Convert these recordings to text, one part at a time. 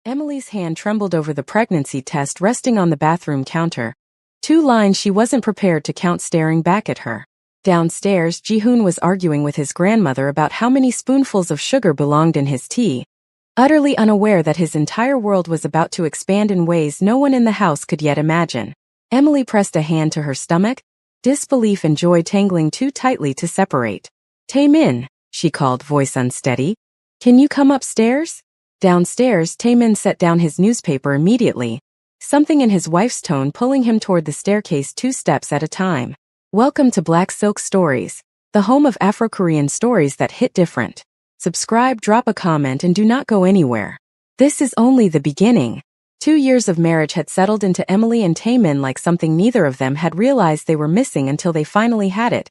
Emily's hand trembled over the pregnancy test resting on the bathroom counter. 2 lines she wasn't prepared to count staring back at her. Downstairs, Ji-hoon was arguing with his grandmother about how many spoonfuls of sugar belonged in his tea, utterly unaware that his entire world was about to expand in ways no one in the house could yet imagine. Emily pressed a hand to her stomach, disbelief and joy tangling too tightly to separate. "Taemin," she called, voice unsteady. "Can you come upstairs?" Downstairs, Taemin set down his newspaper immediately, something in his wife's tone pulling him toward the staircase 2 steps at a time. "Welcome to Black Silk Stories, the home of Afro-Korean stories that hit different. Subscribe, drop a comment, and do not go anywhere. This is only the beginning." 2 years of marriage had settled into Emily and Taemin like something neither of them had realized they were missing until they finally had it.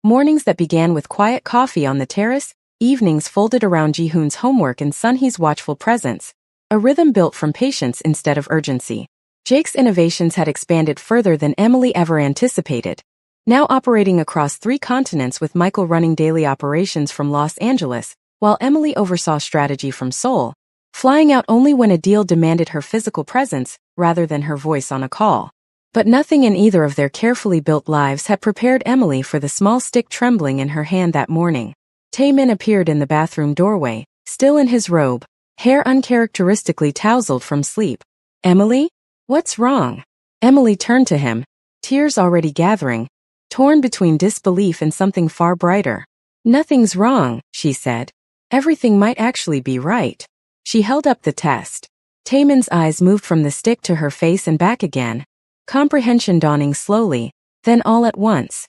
Mornings that began with quiet coffee on the terrace, evenings folded around Ji-hoon's homework and Sun-hee's watchful presence, a rhythm built from patience instead of urgency. Jake's innovations had expanded further than Emily ever anticipated. Now operating across 3 continents with Michael running daily operations from Los Angeles, while Emily oversaw strategy from Seoul, flying out only when a deal demanded her physical presence rather than her voice on a call. But nothing in either of their carefully built lives had prepared Emily for the small stick trembling in her hand that morning. Taemin appeared in the bathroom doorway, still in his robe, hair uncharacteristically tousled from sleep. "Emily? What's wrong?" Emily turned to him, tears already gathering, torn between disbelief and something far brighter. "Nothing's wrong," she said. "Everything might actually be right." She held up the test. Taemin's eyes moved from the stick to her face and back again, comprehension dawning slowly, then all at once.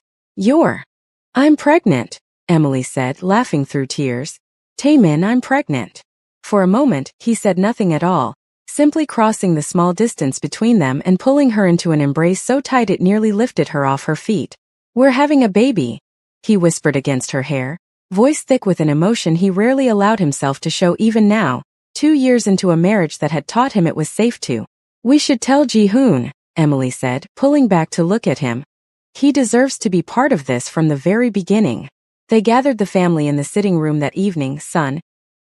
"I'm pregnant," Emily said, laughing through tears. "Taemin, I'm pregnant." For a moment, he said nothing at all, simply crossing the small distance between them and pulling her into an embrace so tight it nearly lifted her off her feet. "We're having a baby," he whispered against her hair, voice thick with an emotion he rarely allowed himself to show even now, 2 years into a marriage that had taught him it was safe to. "We should tell Ji-hoon," Emily said, pulling back to look at him. "He deserves to be part of this from the very beginning." They gathered the family in the sitting room that evening,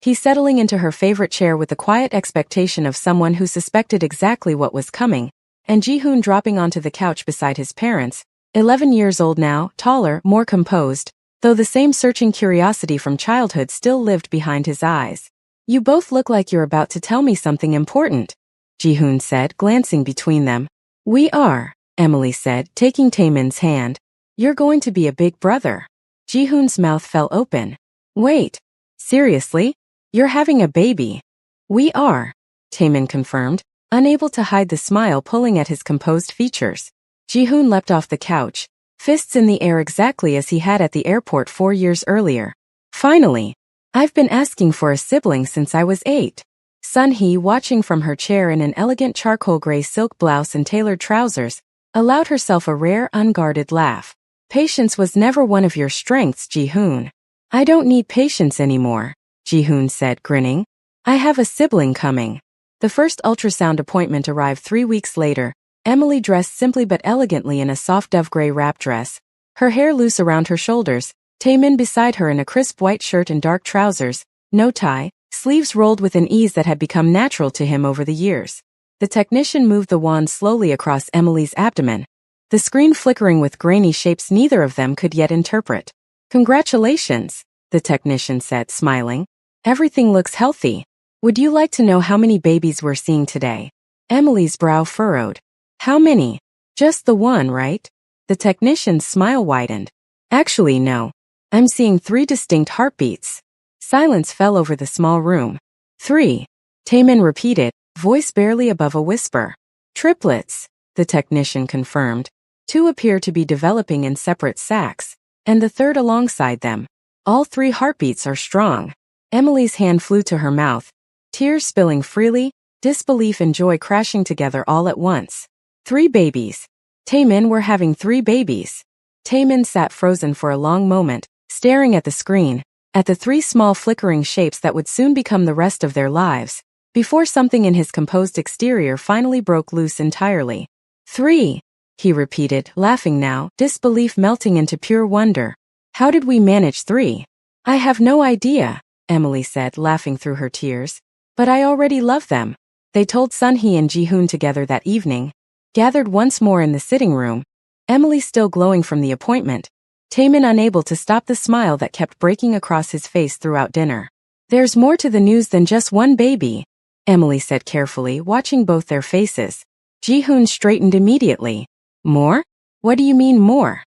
he settling into her favorite chair with the quiet expectation of someone who suspected exactly what was coming, and Ji-hoon dropping onto the couch beside his parents, 11 years old now, taller, more composed, though the same searching curiosity from childhood still lived behind his eyes. "You both look like you're about to tell me something important," Ji-hoon said, glancing between them. "We are," Emily said, taking Taemin's hand. "You're going to be a big brother." Ji-hoon's mouth fell open. "Wait. Seriously? You're having a baby?" "We are," Taemin confirmed, unable to hide the smile pulling at his composed features. Ji-hoon leapt off the couch, fists in the air exactly as he had at the airport 4 years earlier. "Finally! I've been asking for a sibling since I was 8. Sun-hee, watching from her chair in an elegant charcoal gray silk blouse and tailored trousers, allowed herself a rare, unguarded laugh. "Patience was never one of your strengths, Ji-hoon." "I don't need patience anymore," Ji-hoon said, grinning. "I have a sibling coming." The first ultrasound appointment arrived 3 weeks later, Emily dressed simply but elegantly in a soft dove gray wrap dress, her hair loose around her shoulders, Taemin beside her in a crisp white shirt and dark trousers, no tie, sleeves rolled with an ease that had become natural to him over the years. The technician moved the wand slowly across Emily's abdomen, the screen flickering with grainy shapes neither of them could yet interpret. "Congratulations," the technician said, smiling. "Everything looks healthy. Would you like to know how many babies we're seeing today?" Emily's brow furrowed. "How many? Just the one, right?" The technician's smile widened. "Actually, no. I'm seeing 3 distinct heartbeats." Silence fell over the small room. "3. Taemin repeated, voice barely above a whisper. "Triplets," the technician confirmed. 2 appear to be developing in separate sacs, and the third alongside them. All 3 heartbeats are strong. Emily's hand flew to her mouth, tears spilling freely, disbelief and joy crashing together all at once. 3 babies. "Taemin, we're having 3 babies." Taemin sat frozen for a long moment, staring at the screen, at the 3 small flickering shapes that would soon become the rest of their lives, before something in his composed exterior finally broke loose entirely. 3. He repeated, laughing now, disbelief melting into pure wonder. "How did we manage 3? "I have no idea," Emily said, laughing through her tears. "But I already love them. They told Sunhee and Jihoon together that evening, gathered once more in the sitting room, Emily still glowing from the appointment, Taemin unable to stop the smile that kept breaking across his face throughout dinner. There's more to the news than just one baby, Emily said carefully, watching both their faces. Jihoon straightened immediately. More? What do you mean more?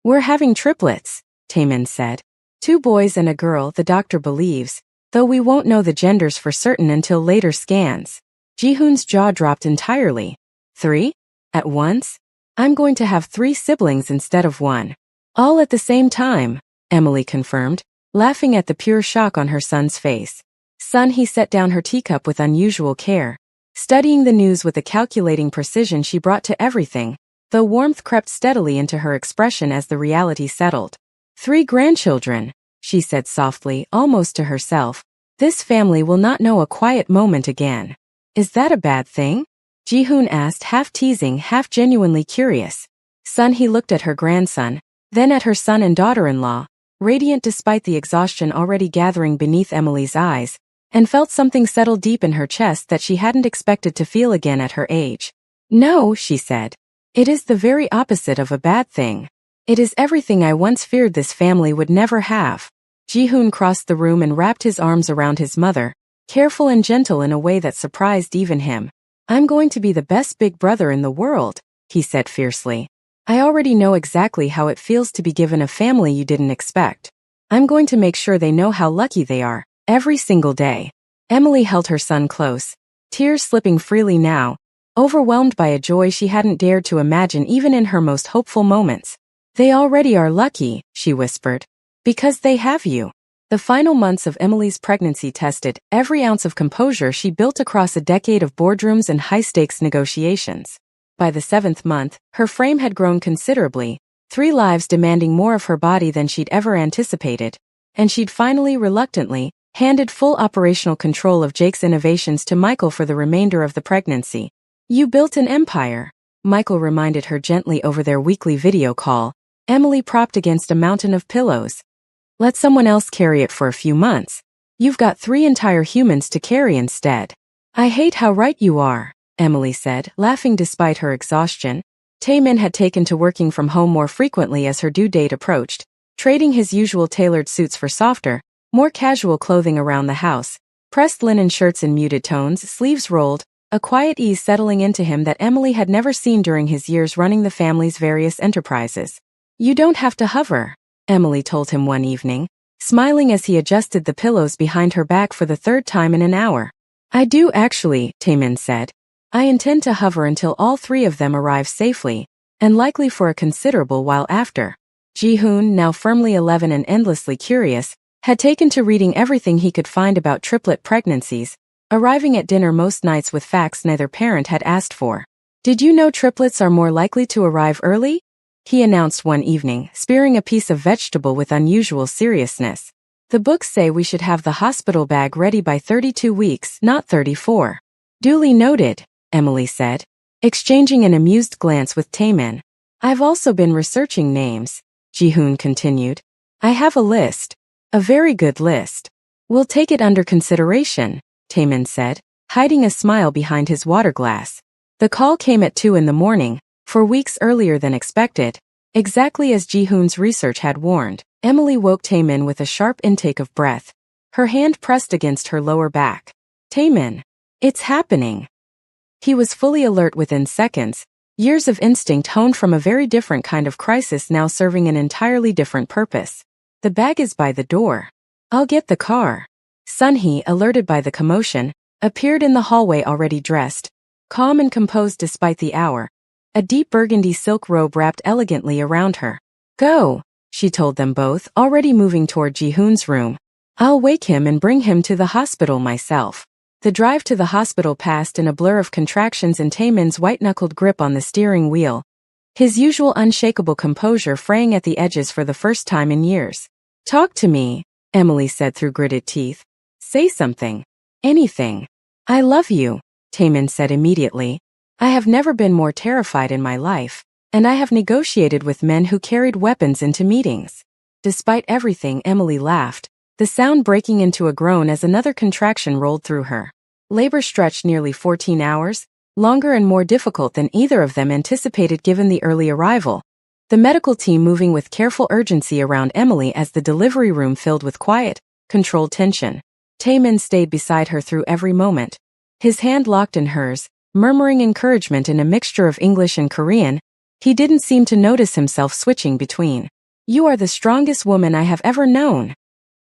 We're having triplets, Taemin said. 2 boys and a girl, the doctor believes, though we won't know the genders for certain until later scans. Jihoon's jaw dropped entirely. 3? At once? I'm going to have 3 siblings instead of 1. All at the same time, Emily confirmed, laughing at the pure shock on her son's face. Sunhee set down her teacup with unusual care, studying the news with the calculating precision she brought to everything, though warmth crept steadily into her expression as the reality settled. 3 grandchildren, she said softly, almost to herself. This family will not know a quiet moment again. Is that a bad thing? Jihoon asked, half teasing, half genuinely curious. Sunhee looked at her grandson, then at her son and daughter-in-law, radiant despite the exhaustion already gathering beneath Emily's eyes, and felt something settle deep in her chest that she hadn't expected to feel again at her age. No, she said. It is the very opposite of a bad thing. It is everything I once feared this family would never have. Jihoon crossed the room and wrapped his arms around his mother, careful and gentle in a way that surprised even him. I'm going to be the best big brother in the world, he said fiercely. I already know exactly how it feels to be given a family you didn't expect. I'm going to make sure they know how lucky they are, every single day. Emily held her son close, tears slipping freely now, overwhelmed by a joy she hadn't dared to imagine even in her most hopeful moments. They already are lucky, she whispered. Because they have you. The final months of Emily's pregnancy tested every ounce of composure she built across a decade of boardrooms and high-stakes negotiations. By the 7th month, her frame had grown considerably, 3 lives demanding more of her body than she'd ever anticipated, and she'd finally, reluctantly, handed full operational control of Jake's innovations to Michael for the remainder of the pregnancy. You built an empire, Michael reminded her gently over their weekly video call, Emily propped against a mountain of pillows. Let someone else carry it for a few months. You've got 3 entire humans to carry instead. I hate how right you are, Emily said, laughing despite her exhaustion. Taemin had taken to working from home more frequently as her due date approached, trading his usual tailored suits for softer, more casual clothing around the house, pressed linen shirts in muted tones, sleeves rolled, a quiet ease settling into him that Emily had never seen during his years running the family's various enterprises. You don't have to hover, Emily told him one evening, smiling as he adjusted the pillows behind her back for the 3rd time in an hour. I do actually, Taemin said. I intend to hover until all 3 of them arrive safely, and likely for a considerable while after. Jihoon, now firmly 11 and endlessly curious, had taken to reading everything he could find about triplet pregnancies, arriving at dinner most nights with facts neither parent had asked for. Did you know triplets are more likely to arrive early? He announced one evening, spearing a piece of vegetable with unusual seriousness. The books say we should have the hospital bag ready by 32 weeks, not 34. Duly noted, Emily said, exchanging an amused glance with Taemin. I've also been researching names, Jihoon continued. I have a list. A very good list. We'll take it under consideration, Taemin said, hiding a smile behind his water glass. The call came at 2 in the morning, 4 weeks earlier than expected. Exactly as Jihoon's research had warned, Emily woke Taemin with a sharp intake of breath, her hand pressed against her lower back. Taemin, it's happening. He was fully alert within seconds, years of instinct honed from a very different kind of crisis now serving an entirely different purpose. The bag is by the door. I'll get the car. Sunhee, alerted by the commotion, appeared in the hallway already dressed, calm and composed despite the hour, a deep burgundy silk robe wrapped elegantly around her. Go, she told them both, already moving toward Jihoon's room. I'll wake him and bring him to the hospital myself. The drive to the hospital passed in a blur of contractions and Taemin's white-knuckled grip on the steering wheel, his usual unshakable composure fraying at the edges for the first time in years. Talk to me, Emily said through gritted teeth. Say something. Anything. I love you, Taemin said immediately. I have never been more terrified in my life, and I have negotiated with men who carried weapons into meetings. Despite everything, Emily laughed, the sound breaking into a groan as another contraction rolled through her. Labor stretched nearly 14 hours, longer and more difficult than either of them anticipated given the early arrival. The medical team moving with careful urgency around Emily as the delivery room filled with quiet, controlled tension. Taemin stayed beside her through every moment. His hand locked in hers, murmuring encouragement in a mixture of English and Korean. He didn't seem to notice himself switching between. "You are the strongest woman I have ever known,"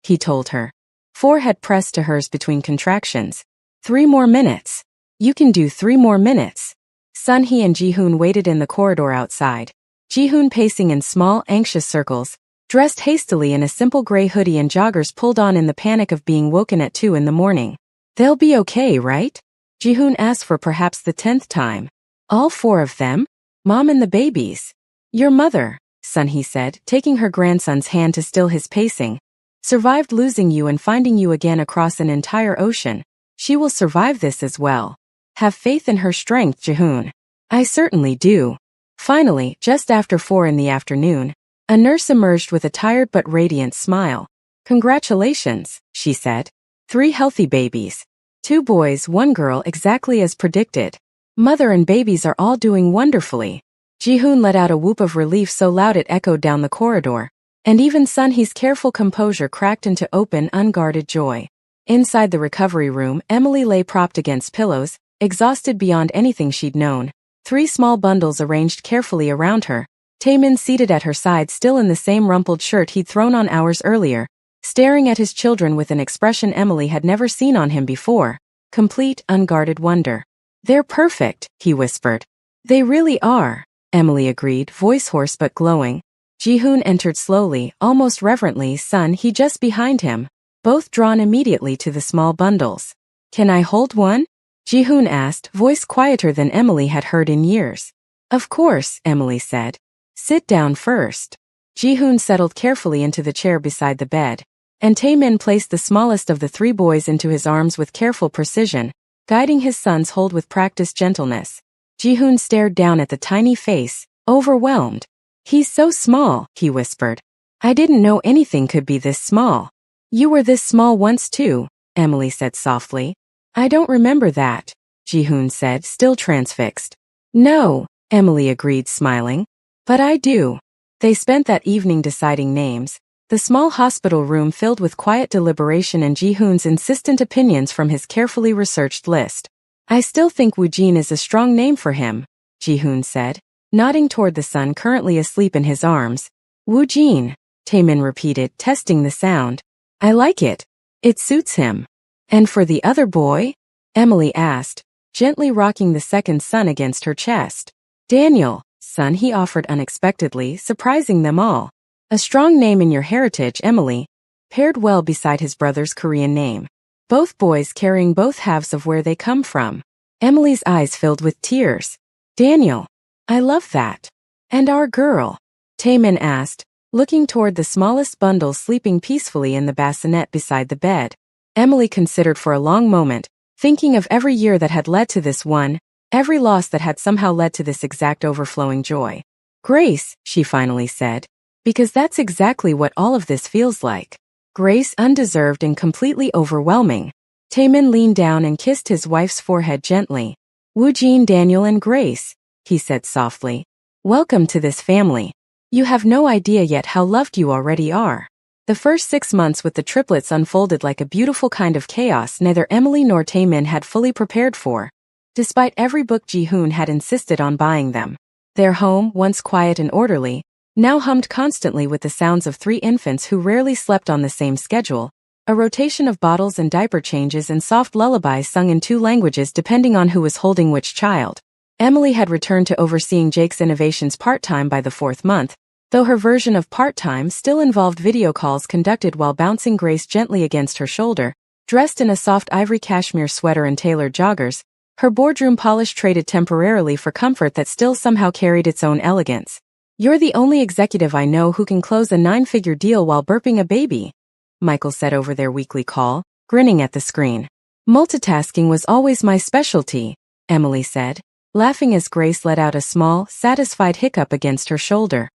he told her. Forehead pressed to hers between contractions. 3 more minutes. You can do 3 more minutes. Sun-hee and Ji-hoon waited in the corridor outside. Ji-hoon pacing in small, anxious circles, dressed hastily in a simple gray hoodie and joggers pulled on in the panic of being woken at 2 in the morning. "They'll be okay, right?" Ji-hoon asked for perhaps the 10th time. "All 4 of them? Mom and the babies?" "Your mother," Sun-hee said, taking her grandson's hand to still his pacing. "Survived losing you and finding you again across an entire ocean. She will survive this as well. Have faith in her strength, Ji-hoon." "I certainly do." Finally, just after 4 in the afternoon, a nurse emerged with a tired but radiant smile. "Congratulations," she said. 3 healthy babies. 2 boys, 1 girl, exactly as predicted. Mother and babies are all doing wonderfully. Ji-hoon let out a whoop of relief so loud it echoed down the corridor, and even Sun-hee's careful composure cracked into open, unguarded joy. Inside the recovery room, Emily lay propped against pillows, exhausted beyond anything she'd known. 3 small bundles arranged carefully around her. Taemin seated at her side, still in the same rumpled shirt he'd thrown on hours earlier, staring at his children with an expression Emily had never seen on him before. Complete, unguarded wonder. "They're perfect," he whispered. "They really are," Emily agreed, voice hoarse but glowing. Ji-hoon entered slowly, almost reverently, Sun-hee just behind him, both drawn immediately to the small bundles. "Can I hold one?" Ji-hoon asked, voice quieter than Emily had heard in years. "Of course," Emily said. "Sit down first." Ji-hoon settled carefully into the chair beside the bed, and Taemin placed the smallest of the 3 boys into his arms with careful precision, guiding his son's hold with practiced gentleness. Ji-hoon stared down at the tiny face, overwhelmed. "He's so small," he whispered. "I didn't know anything could be this small." "You were this small once too," Emily said softly. "I don't remember that," Ji-hoon said, still transfixed. "No," Emily agreed, smiling. "But I do." They spent that evening deciding names, the small hospital room filled with quiet deliberation and Ji-hoon's insistent opinions from his carefully researched list. "I still think Woojin is a strong name for him," Ji-hoon said, nodding toward the son currently asleep in his arms. "Woojin," Taemin repeated, testing the sound. "I like it. It suits him." "And for the other boy?" Emily asked, gently rocking the second son against her chest. "Daniel," Sun-hee offered unexpectedly, surprising them all. "A strong name in your heritage, Emily. Paired well beside his brother's Korean name. Both boys carrying both halves of where they come from." Emily's eyes filled with tears. "Daniel. I love that. And our girl?" Taemin asked, looking toward the smallest bundle sleeping peacefully in the bassinet beside the bed. Emily considered for a long moment, thinking of every year that had led to this one, every loss that had somehow led to this exact overflowing joy. "Grace," she finally said, "because that's exactly what all of this feels like. Grace, undeserved and completely overwhelming." Taemin leaned down and kissed his wife's forehead gently. "Woojin, Daniel and Grace," he said softly. "Welcome to this family. You have no idea yet how loved you already are." The first 6 months with the triplets unfolded like a beautiful kind of chaos neither Emily nor Taemin had fully prepared for, despite every book Ji-hoon had insisted on buying them. Their home, once quiet and orderly, now hummed constantly with the sounds of 3 infants who rarely slept on the same schedule, a rotation of bottles and diaper changes and soft lullabies sung in 2 languages depending on who was holding which child. Emily had returned to overseeing Jake's innovations part-time by the 4th month, though her version of part-time still involved video calls conducted while bouncing Grace gently against her shoulder, dressed in a soft ivory cashmere sweater and tailored joggers, her boardroom polish traded temporarily for comfort that still somehow carried its own elegance. "You're the only executive I know who can close a 9-figure deal while burping a baby," Michael said over their weekly call, grinning at the screen. "Multitasking was always my specialty," Emily said, laughing as Grace let out a small, satisfied hiccup against her shoulder.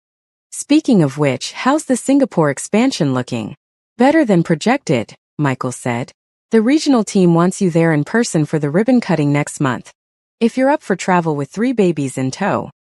"Speaking of which, how's the Singapore expansion looking?" "Better than projected," Michael said. The regional team wants you there in person for the ribbon cutting next month. If you're up for travel with 3 babies in tow.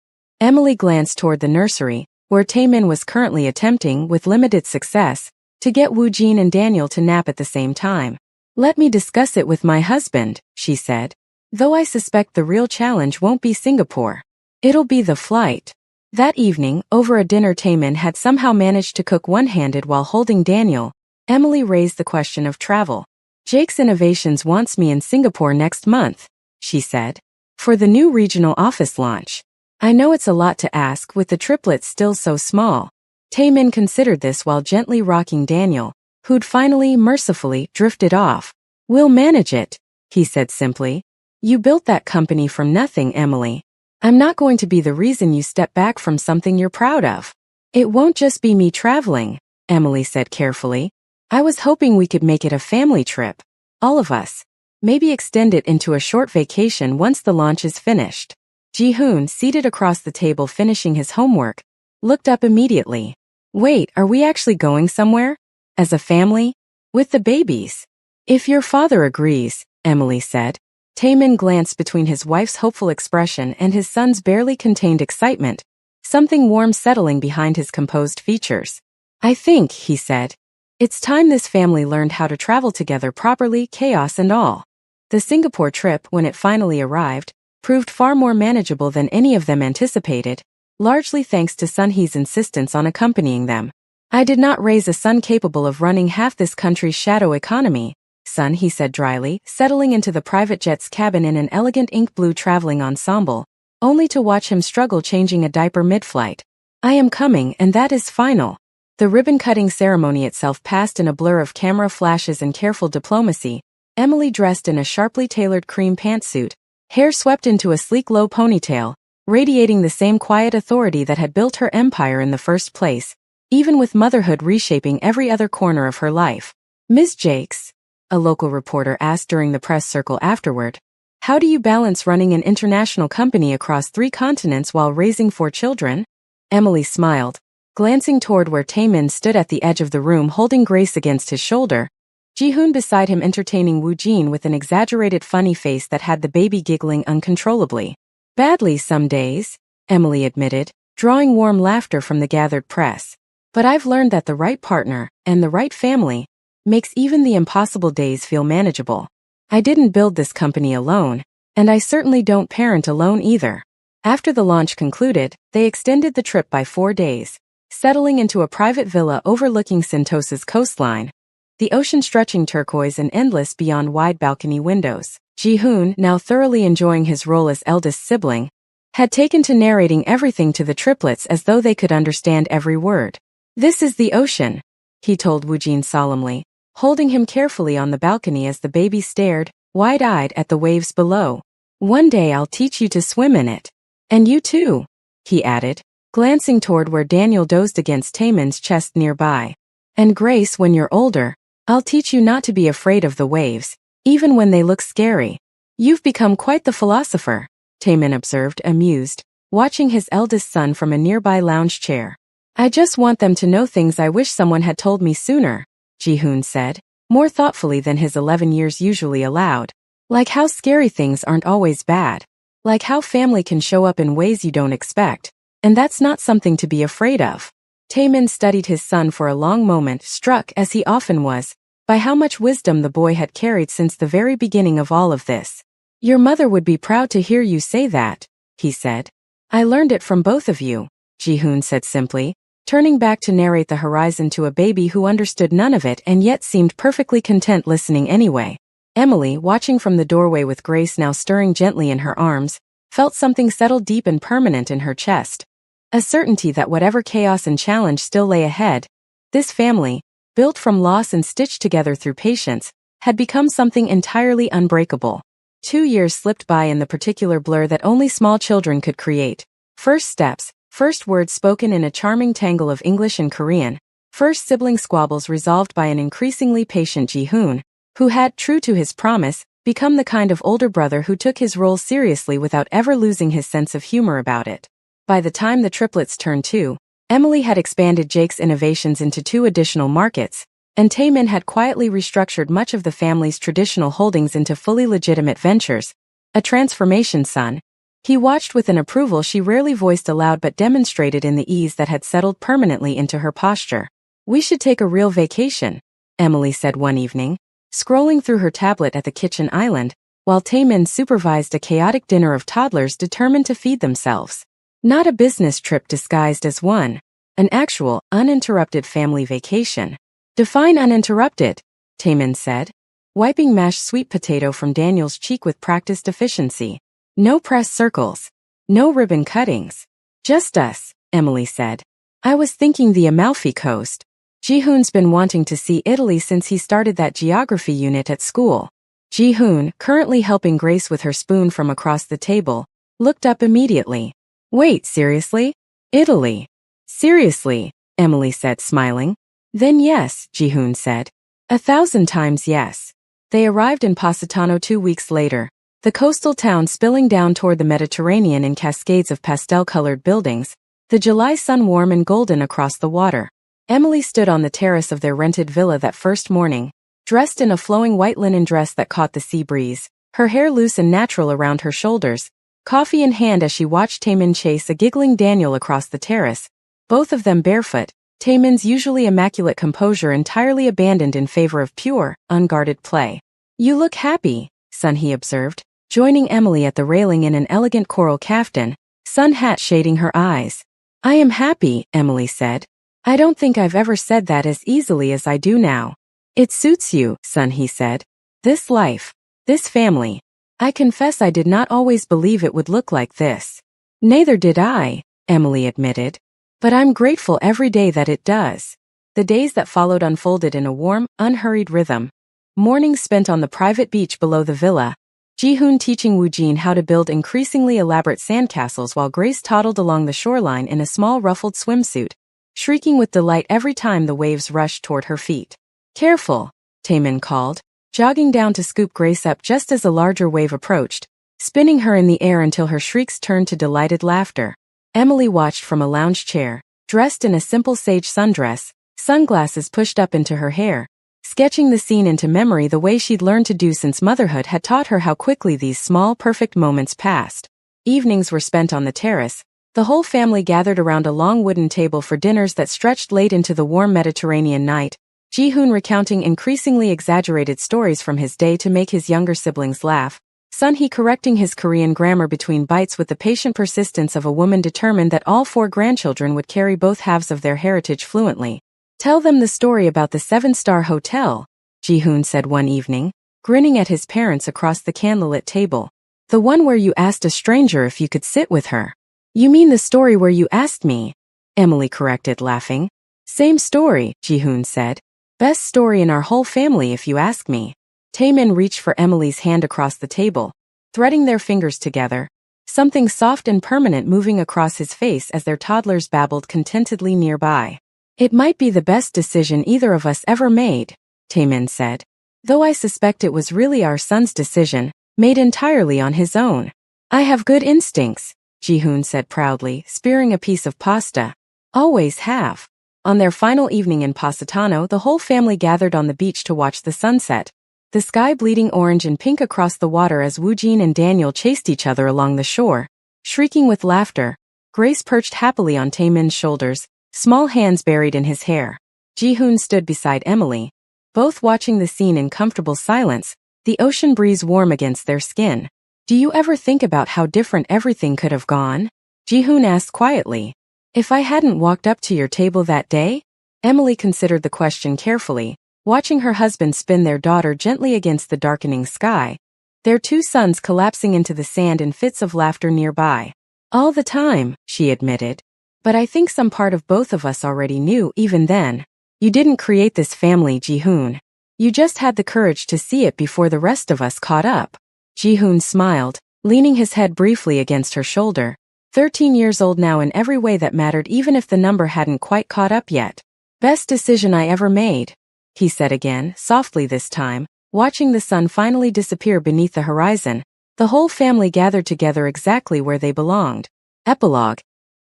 Emily glanced toward the nursery, where Taemin was currently attempting, with limited success, to get Woojin and Daniel to nap at the same time. Let me discuss it with my husband, she said. Though I suspect the real challenge won't be Singapore. It'll be the flight. That evening, over a dinner Taemin had somehow managed to cook one-handed while holding Daniel. Emily raised the question of travel. Jake's Innovations wants me in Singapore next month, she said. For the new regional office launch. I know it's a lot to ask with the triplets still so small. Taemin considered this while gently rocking Daniel, who'd finally, mercifully, drifted off. We'll manage it, he said simply. You built that company from nothing, Emily. I'm not going to be the reason you step back from something you're proud of. It won't just be me traveling, Emily said carefully. I was hoping we could make it a family trip. All of us. Maybe extend it into a short vacation once the launch is finished. Ji-hoon, seated across the table finishing his homework, looked up immediately. Wait, are we actually going somewhere? As a family? With the babies? If your father agrees, Emily said. Taemin glanced between his wife's hopeful expression and his son's barely contained excitement, something warm settling behind his composed features. I think, he said, it's time this family learned how to travel together properly, chaos and all. The Singapore trip, when it finally arrived, proved far more manageable than any of them anticipated, largely thanks to Sunhee's insistence on accompanying them. I did not raise a son capable of running half this country's shadow economy, son, he said dryly, settling into the private jet's cabin in an elegant ink blue traveling ensemble, only to watch him struggle changing a diaper mid-flight. I am coming, and that is final. The ribbon-cutting ceremony itself passed in a blur of camera flashes and careful diplomacy. Emily dressed in a sharply tailored cream pantsuit, hair swept into a sleek low ponytail, radiating the same quiet authority that had built her empire in the first place, even with motherhood reshaping every other corner of her life. Ms. Jakes, a local reporter asked during the press circle afterward, how do you balance running an international company across 3 continents while raising 4 children? Emily smiled, glancing toward where Taemin stood at the edge of the room holding Grace against his shoulder. Ji-hoon beside him entertaining Woojin with an exaggerated funny face that had the baby giggling uncontrollably. Badly some days, Emily admitted, drawing warm laughter from the gathered press. But I've learned that the right partner, and the right family, makes even the impossible days feel manageable. I didn't build this company alone, and I certainly don't parent alone either. After the launch concluded, they extended the trip by 4 days, settling into a private villa overlooking Sentosa's coastline. The ocean stretching turquoise and endless beyond wide balcony windows. Ji-hoon, now thoroughly enjoying his role as eldest sibling, had taken to narrating everything to the triplets as though they could understand every word. This is the ocean, he told Woojin solemnly, holding him carefully on the balcony as the baby stared, wide-eyed at the waves below. One day I'll teach you to swim in it. And you too, he added, glancing toward where Daniel dozed against Taemin's chest nearby. And Grace, when you're older, I'll teach you not to be afraid of the waves, even when they look scary. You've become quite the philosopher, Taemin observed, amused, watching his eldest son from a nearby lounge chair. I just want them to know things I wish someone had told me sooner, Ji-hoon said, more thoughtfully than his 11 years usually allowed. Like how scary things aren't always bad. Like how family can show up in ways you don't expect, and that's not something to be afraid of. Taemin studied his son for a long moment, struck, as he often was, by how much wisdom the boy had carried since the very beginning of all of this. Your mother would be proud to hear you say that, he said. I learned it from both of you, Ji-hoon said simply, turning back to narrate the horizon to a baby who understood none of it and yet seemed perfectly content listening anyway. Emily, watching from the doorway with Grace now stirring gently in her arms, felt something settle deep and permanent in her chest. A certainty that whatever chaos and challenge still lay ahead, this family, built from loss and stitched together through patience, had become something entirely unbreakable. 2 years slipped by in the particular blur that only small children could create. First steps, first words spoken in a charming tangle of English and Korean, first sibling squabbles resolved by an increasingly patient Ji-hoon, who had, true to his promise, become the kind of older brother who took his role seriously without ever losing his sense of humor about it. By the time the triplets turned 2, Emily had expanded Jake's Innovations into 2 additional markets, and Taemin had quietly restructured much of the family's traditional holdings into fully legitimate ventures. A transformation, son. He watched with an approval she rarely voiced aloud but demonstrated in the ease that had settled permanently into her posture. We should take a real vacation, Emily said one evening, scrolling through her tablet at the kitchen island, while Taemin supervised a chaotic dinner of toddlers determined to feed themselves. Not a business trip disguised as one. An actual, uninterrupted family vacation. Define uninterrupted, Taemin said, wiping mashed sweet potato from Daniel's cheek with practiced efficiency. No press circles. No ribbon cuttings. Just us, Emily said. I was thinking the Amalfi Coast. Jihoon's been wanting to see Italy since he started that geography unit at school. Jihoon, currently helping Grace with her spoon from across the table, looked up immediately. Wait, seriously? Italy? Seriously, Emily said, smiling. Then yes, Jihoon said. 1,000 times yes. They arrived in Positano 2 weeks later, the coastal town spilling down toward the Mediterranean in cascades of pastel-colored buildings, the July sun warm and golden across the water. Emily stood on the terrace of their rented villa that first morning, dressed in a flowing white linen dress that caught the sea breeze, her hair loose and natural around her shoulders, coffee in hand as she watched Taemin chase a giggling Daniel across the terrace, both of them barefoot, Taemin's usually immaculate composure entirely abandoned in favor of pure, unguarded play. You look happy, son, he observed, joining Emily at the railing in an elegant coral kaftan, sun hat shading her eyes. I am happy, Emily said. I don't think I've ever said that as easily as I do now. It suits you, son, he said. This life. This family. I confess I did not always believe it would look like this. Neither did I, Emily admitted. But I'm grateful every day that it does. The days that followed unfolded in a warm, unhurried rhythm. Mornings spent on the private beach below the villa, Jihoon teaching Woojin how to build increasingly elaborate sandcastles while Grace toddled along the shoreline in a small ruffled swimsuit, shrieking with delight every time the waves rushed toward her feet. Careful, Taemin called, jogging down to scoop Grace up just as a larger wave approached, spinning her in the air until her shrieks turned to delighted laughter. Emily watched from a lounge chair, dressed in a simple sage sundress, sunglasses pushed up into her hair, sketching the scene into memory the way she'd learned to do since motherhood had taught her how quickly these small, perfect moments passed. Evenings were spent on the terrace, the whole family gathered around a long wooden table for dinners that stretched late into the warm Mediterranean night, Jihoon recounting increasingly exaggerated stories from his day to make his younger siblings laugh, Sunhee correcting his Korean grammar between bites with the patient persistence of a woman determined that all 4 grandchildren would carry both halves of their heritage fluently. Tell them the story about the 7-star hotel, Jihoon said one evening, grinning at his parents across the candlelit table. The one where you asked a stranger if you could sit with her. You mean the story where you asked me? Emily corrected, laughing. Same story, Jihoon said. Best story in our whole family if you ask me. Taemin reached for Emily's hand across the table, threading their fingers together, something soft and permanent moving across his face as their toddlers babbled contentedly nearby. It might be the best decision either of us ever made, Taemin said. Though I suspect it was really our son's decision, made entirely on his own. I have good instincts, Jihoon said proudly, spearing a piece of pasta. Always have. On their final evening in Positano, the whole family gathered on the beach to watch the sunset, the sky bleeding orange and pink across the water as Woojin and Daniel chased each other along the shore, shrieking with laughter. Grace perched happily on Taemin's shoulders, small hands buried in his hair. Jihoon stood beside Emily, both watching the scene in comfortable silence, the ocean breeze warm against their skin. Do you ever think about how different everything could have gone? Jihoon asked quietly. If I hadn't walked up to your table that day? Emily considered the question carefully, watching her husband spin their daughter gently against the darkening sky, their 2 sons collapsing into the sand in fits of laughter nearby. All the time, she admitted. But I think some part of both of us already knew even then. You didn't create this family, Jihoon. You just had the courage to see it before the rest of us caught up. Jihoon smiled, leaning his head briefly against her shoulder. 13 years old now in every way that mattered even if the number hadn't quite caught up yet. Best decision I ever made, he said again, softly this time, watching the sun finally disappear beneath the horizon. The whole family gathered together exactly where they belonged. Epilogue.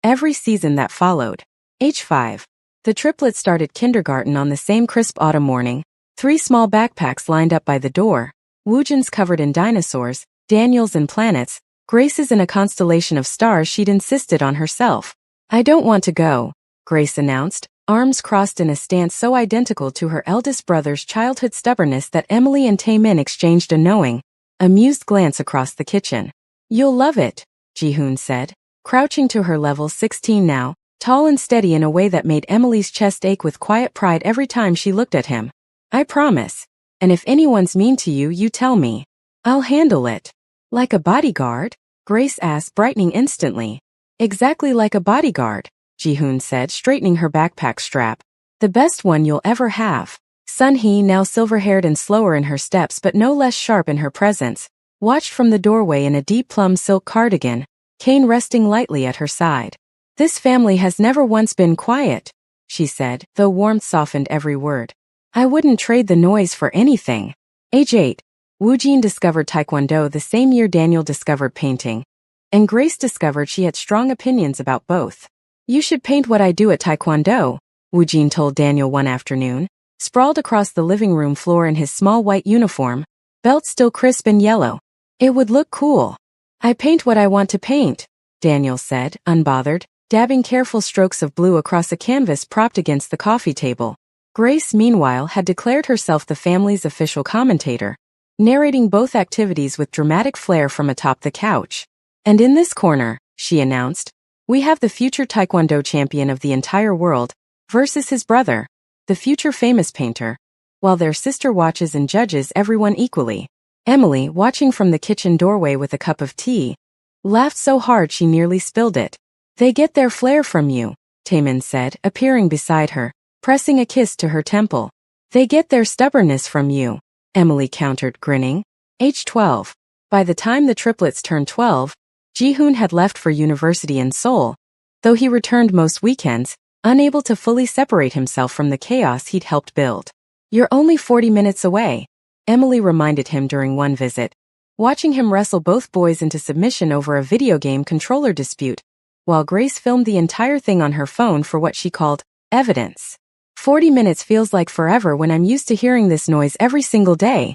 Every season that followed. H5. The triplets started kindergarten on the same crisp autumn morning, 3 small backpacks lined up by the door, Woojin's covered in dinosaurs, Daniel's in planets, Grace's in a constellation of stars she'd insisted on herself. "I don't want to go," Grace announced, arms crossed in a stance so identical to her eldest brother's childhood stubbornness that Emily and Taemin exchanged a knowing, amused glance across the kitchen. "You'll love it," Ji-hoon said, crouching to her level 16 now, tall and steady in a way that made Emily's chest ache with quiet pride every time she looked at him. "I promise. And if anyone's mean to you, you tell me. I'll handle it." "Like a bodyguard?" Grace asked, brightening instantly. "Exactly like a bodyguard," Ji-hoon said, straightening her backpack strap. "The best one you'll ever have." Sun-hee, now silver-haired and slower in her steps but no less sharp in her presence, watched from the doorway in a deep plum silk cardigan, cane resting lightly at her side. "This family has never once been quiet," she said, though warmth softened every word. "I wouldn't trade the noise for anything." Age 8. Woojin discovered Taekwondo the same year Daniel discovered painting, and Grace discovered she had strong opinions about both. "You should paint what I do at Taekwondo," Woojin told Daniel one afternoon, sprawled across the living room floor in his small white uniform, belt still crisp and yellow. "It would look cool." "I paint what I want to paint," Daniel said, unbothered, dabbing careful strokes of blue across a canvas propped against the coffee table. Grace, meanwhile, had declared herself the family's official commentator, narrating both activities with dramatic flair from atop the couch. "And in this corner," she announced, "we have the future Taekwondo champion of the entire world versus his brother, the future famous painter," while their sister watches and judges everyone equally. Emily, watching from the kitchen doorway with a cup of tea, laughed so hard she nearly spilled it. "They get their flair from you," Taemin said, appearing beside her, pressing a kiss to her temple. "They get their stubbornness from you," Emily countered, grinning. Age 12. By the time the triplets turned 12, Ji-hoon had left for university in Seoul, though he returned most weekends, unable to fully separate himself from the chaos he'd helped build. "You're only 40 minutes away," Emily reminded him during one visit, watching him wrestle both boys into submission over a video game controller dispute, while Grace filmed the entire thing on her phone for what she called evidence. "40 minutes feels like forever when I'm used to hearing this noise every single day,"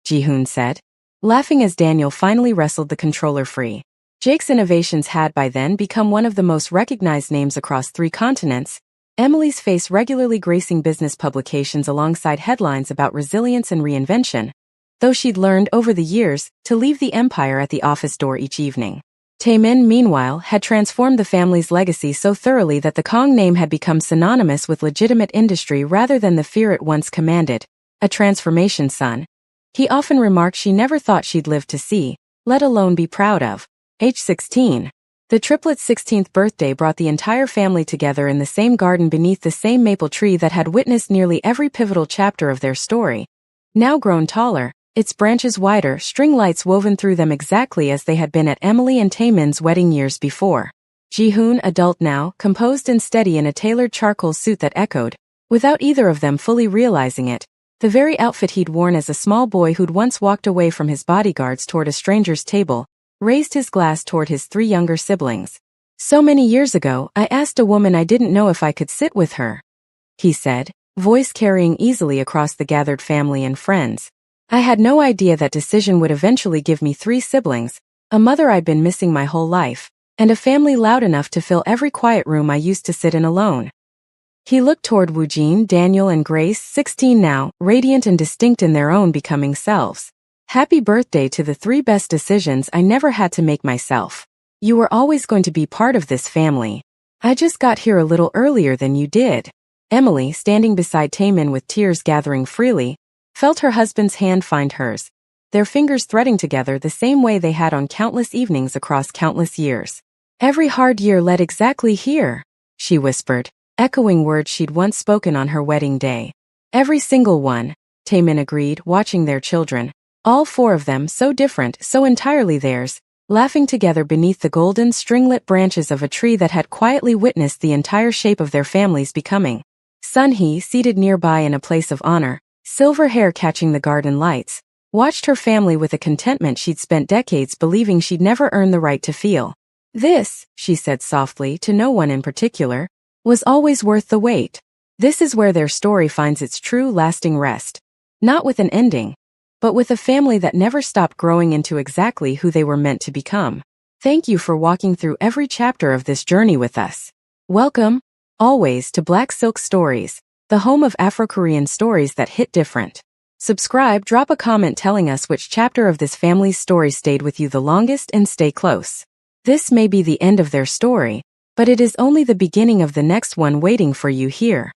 Ji-hoon said, laughing as Daniel finally wrestled the controller free. Jake's innovations had by then become one of the most recognized names across 3 continents, Emily's face regularly gracing business publications alongside headlines about resilience and reinvention, though she'd learned over the years to leave the empire at the office door each evening. Taemin, meanwhile, had transformed the family's legacy so thoroughly that the Kong name had become synonymous with legitimate industry rather than the fear it once commanded, a transformation son. He often remarked she never thought she'd live to see, let alone be proud of. Age 16. The triplets' 16th birthday brought the entire family together in the same garden beneath the same maple tree that had witnessed nearly every pivotal chapter of their story. Now grown taller, its branches wider, string lights woven through them exactly as they had been at Emily and Taemin's wedding years before. Ji-hoon, adult now, composed and steady in a tailored charcoal suit that echoed, without either of them fully realizing it, the very outfit he'd worn as a small boy who'd once walked away from his bodyguards toward a stranger's table, raised his glass toward his 3 younger siblings. "So many years ago, I asked a woman I didn't know if I could sit with her," he said, voice carrying easily across the gathered family and friends. "I had no idea that decision would eventually give me 3 siblings, a mother I'd been missing my whole life, and a family loud enough to fill every quiet room I used to sit in alone." He looked toward Woojin, Daniel and Grace, 16 now, radiant and distinct in their own becoming selves. "Happy birthday to the 3 best decisions I never had to make myself. You were always going to be part of this family. I just got here a little earlier than you did." Emily, standing beside Taemin with tears gathering freely, felt her husband's hand find hers, their fingers threading together the same way they had on countless evenings across countless years. "Every hard year led exactly here," she whispered, echoing words she'd once spoken on her wedding day. "Every single one," Taemin agreed, watching their children, all 4 of them so different, so entirely theirs, laughing together beneath the golden, stringlit branches of a tree that had quietly witnessed the entire shape of their family's becoming. Sun-hee, seated nearby in a place of honor, silver hair catching the garden lights, watched her family with a contentment she'd spent decades believing she'd never earn the right to feel. "This," she said softly to no one in particular, "was always worth the wait." This is where their story finds its true lasting rest. Not with an ending, but with a family that never stopped growing into exactly who they were meant to become. Thank you for walking through every chapter of this journey with us. Welcome, always, to Black Silk Stories, the home of Afro-Korean stories that hit different. Subscribe, drop a comment telling us which chapter of this family's story stayed with you the longest, and stay close. This may be the end of their story, but it is only the beginning of the next one waiting for you here.